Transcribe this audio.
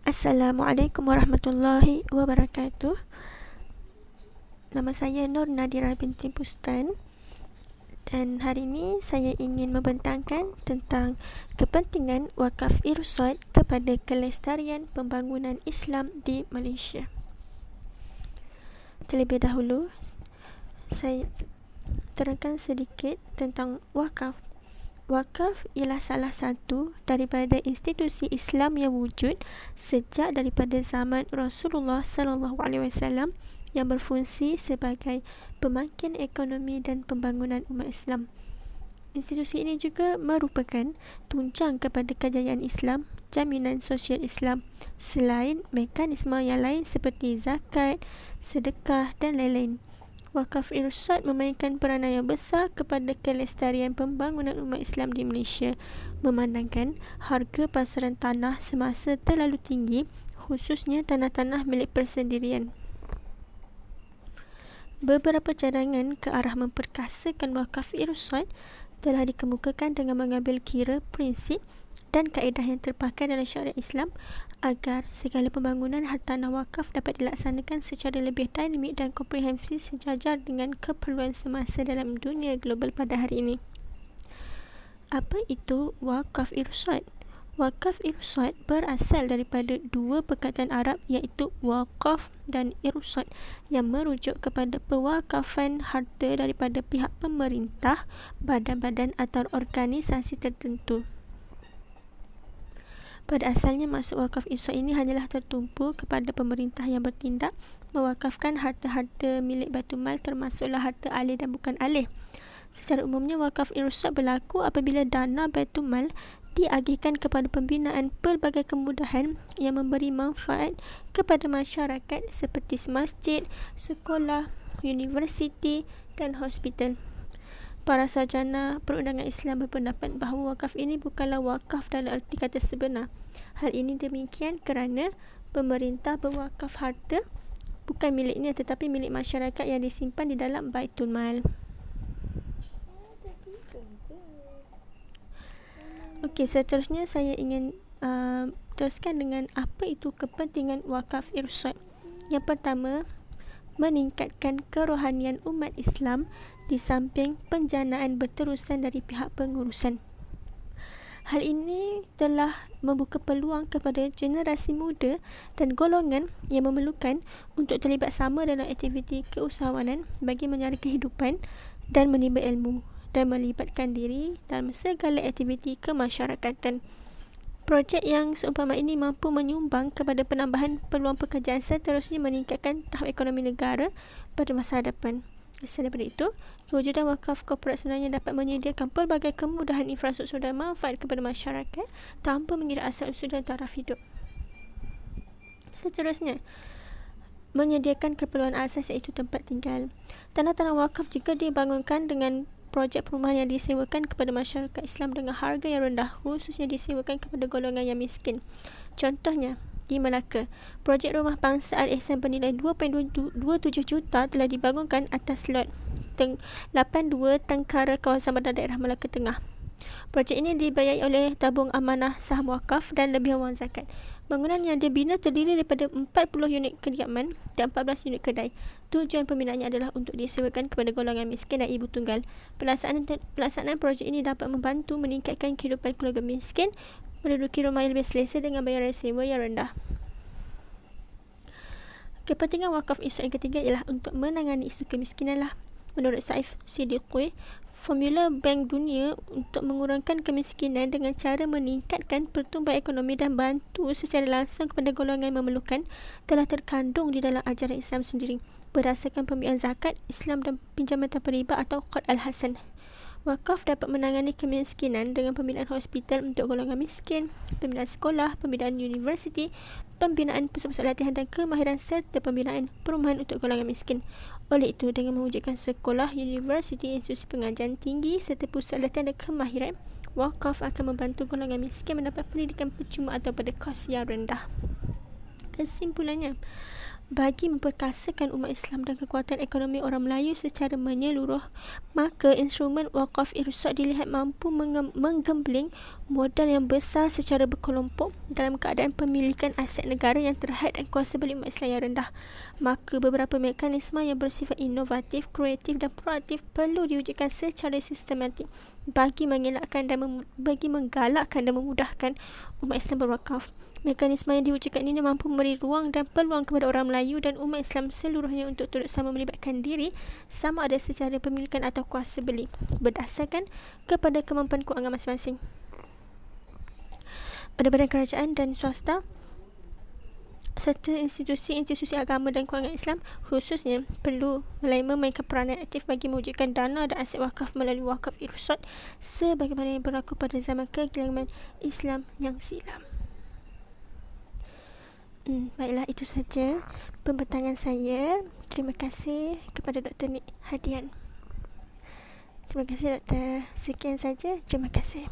Assalamualaikum warahmatullahi wabarakatuh. Nama saya Nur Nadira binti Bustan dan hari ini saya ingin membentangkan tentang kepentingan wakaf irsyad kepada kelestarian pembangunan Islam di Malaysia. Terlebih dahulu, saya terangkan sedikit tentang wakaf. Wakaf ialah salah satu daripada institusi Islam yang wujud sejak daripada zaman Rasulullah SAW yang berfungsi sebagai pemakin ekonomi dan pembangunan umat Islam. Institusi ini juga merupakan tunjang kepada kejayaan Islam, jaminan sosial Islam, selain mekanisme yang lain seperti zakat, sedekah dan lain-lain. Wakaf irsyad memainkan peranan yang besar kepada kelestarian pembangunan umat Islam di Malaysia, memandangkan harga pasaran tanah semasa terlalu tinggi, khususnya tanah-tanah milik persendirian. Beberapa cadangan ke arah memperkasakan wakaf irsyad telah dikemukakan dengan mengambil kira prinsip dan kaedah yang terpakai dalam syariat Islam agar segala pembangunan hartanah wakaf dapat dilaksanakan secara lebih dinamik dan komprehensif sejajar dengan keperluan semasa dalam dunia global pada hari ini. Apa itu wakaf irsyad? Wakaf irsyad berasal daripada dua perkataan Arab iaitu waqaf dan irsyad yang merujuk kepada pewakafan harta daripada pihak pemerintah, badan-badan atau organisasi tertentu. Pada asalnya maksud wakaf irsyad ini hanyalah tertumpu kepada pemerintah yang bertindak mewakafkan harta-harta milik Baitul Mal termasuklah harta alih dan bukan alih. Secara umumnya wakaf irsyad berlaku apabila dana Baitul Mal diagihkan kepada pembinaan pelbagai kemudahan yang memberi manfaat kepada masyarakat seperti masjid, sekolah, universiti dan hospital. Para sarjana perundangan Islam berpendapat bahawa wakaf ini bukanlah wakaf dalam erti kata sebenar. Hal ini demikian kerana pemerintah berwakaf harta bukan miliknya tetapi milik masyarakat yang disimpan di dalam Baitul Mal. Okey, seterusnya saya ingin teruskan dengan apa itu kepentingan wakaf irsyad. Yang pertama, meningkatkan kerohanian umat Islam di samping penjanaan berterusan dari pihak pengurusan. Hal ini telah membuka peluang kepada generasi muda dan golongan yang memerlukan untuk terlibat sama dalam aktiviti keusahawanan bagi menyara kehidupan dan menimba ilmu dan melibatkan diri dalam segala aktiviti kemasyarakatan. Projek yang seumpama ini mampu menyumbang kepada penambahan peluang pekerjaan seterusnya meningkatkan tahap ekonomi negara pada masa hadapan. Selain daripada itu, kewujudan wakaf korporat sebenarnya dapat menyediakan pelbagai kemudahan infrastruktur dan manfaat kepada masyarakat tanpa mengira asal-usul dan taraf hidup. Seterusnya, menyediakan keperluan asas iaitu tempat tinggal. Tanah-tanah wakaf juga dibangunkan dengan projek perumahan yang disewakan kepada masyarakat Islam dengan harga yang rendah, khususnya disewakan kepada golongan yang miskin. Contohnya, di Melaka, projek rumah bangsa Al-Ihsan bernilai 2.27 juta telah dibangunkan atas lot 82 Tengkara kawasan Bandar Daerah Melaka Tengah. Projek ini dibiayai oleh tabung amanah saham wakaf dan lebihan wang zakat. Bangunan yang dibina terdiri daripada 40 unit kediaman dan 14 unit kedai. Tujuan pembinaannya adalah untuk disewakan kepada golongan miskin dan ibu tunggal. Pelaksanaan projek ini dapat membantu meningkatkan kehidupan keluarga miskin, menduduki rumah yang lebih selesa dengan bayaran sewa yang rendah. Kepentingan wakaf irsyad yang ketiga ialah untuk menangani isu kemiskinan. Menurut Saif Siddiqui, formula Bank Dunia untuk mengurangkan kemiskinan dengan cara meningkatkan pertumbuhan ekonomi dan bantu secara langsung kepada golongan yang memerlukan telah terkandung di dalam ajaran Islam sendiri berdasarkan pembiayaan zakat, Islam dan pinjaman tanpa riba atau Qard Al-Hasan. Wakaf dapat menangani kemiskinan dengan pembinaan hospital untuk golongan miskin, pembinaan sekolah, pembinaan universiti, pembinaan pusat-pusat latihan dan kemahiran serta pembinaan perumahan untuk golongan miskin. Oleh itu, dengan mewujudkan sekolah, universiti, institusi pengajian tinggi serta pusat latihan dan kemahiran, wakaf akan membantu golongan miskin mendapat pendidikan percuma atau pada kos yang rendah. Kesimpulannya, bagi memperkasakan umat Islam dan kekuatan ekonomi orang Melayu secara menyeluruh, maka instrumen wakaf irsyad dilihat mampu menggembling modal yang besar secara berkelompok dalam keadaan pemilikan aset negara yang terhad dan kuasa beli umat Islam yang rendah. Maka beberapa mekanisme yang bersifat inovatif, kreatif dan proaktif perlu diwujudkan secara sistematik bagi menggalakkan dan memudahkan umat Islam berwakaf. Mekanisme yang diwujudkan ini mampu memberi ruang dan peluang kepada orang Melayu dan umat Islam seluruhnya untuk turut sama melibatkan diri sama ada secara pemilikan atau kuasa beli berdasarkan kepada kemampuan kewangan masing-masing. Badan-badan kerajaan dan swasta serta institusi-institusi agama dan kewangan Islam khususnya perlu memainkan peranan aktif bagi mewujudkan dana dan aset wakaf melalui wakaf irsyad sebagaimana yang berlaku pada zaman kegemilangan Islam yang silam. Baiklah, itu saja pembentangan saya. Terima kasih kepada Dr. Nik Hadian. Terima kasih Doktor. Sekian saja. Terima kasih.